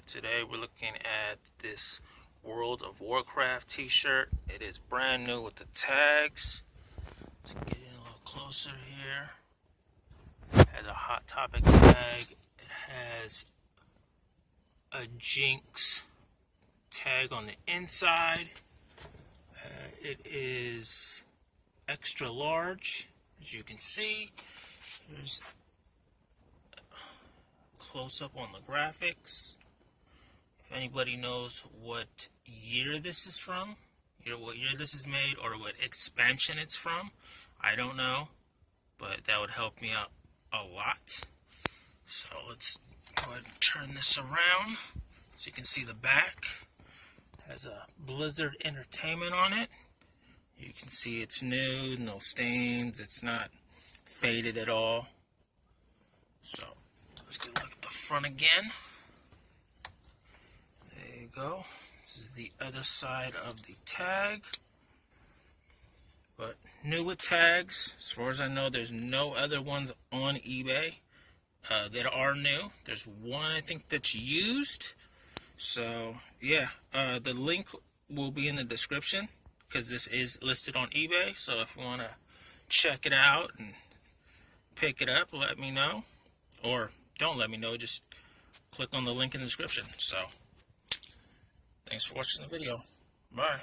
Today we're looking at this World of Warcraft t-shirt. It is brand new with the tags. Let's get in a little closer here. It has a Hot Topic tag. It has a Jinx tag on the inside. It is extra large, as you can see. There's close up on the graphics. If anybody knows what year this is from, what year this is made, or what expansion it's from, I don't know, but that would help me out a lot. So let's go ahead and turn this around so you can see the back. It has a Blizzard Entertainment on it. You can see it's new, no stains, it's not faded at all. So let's get a look at the front again. There you go. This is the other side of the tag. But new with tags, as far as I know, there's no other ones on eBay that are new. There's one I think that's used. So yeah, the link will be in the description because this is listed on eBay. So if you want to check it out and pick it up, let me know. Or don't let me know, just click on the link in the description. So thanks for watching the video. Bye.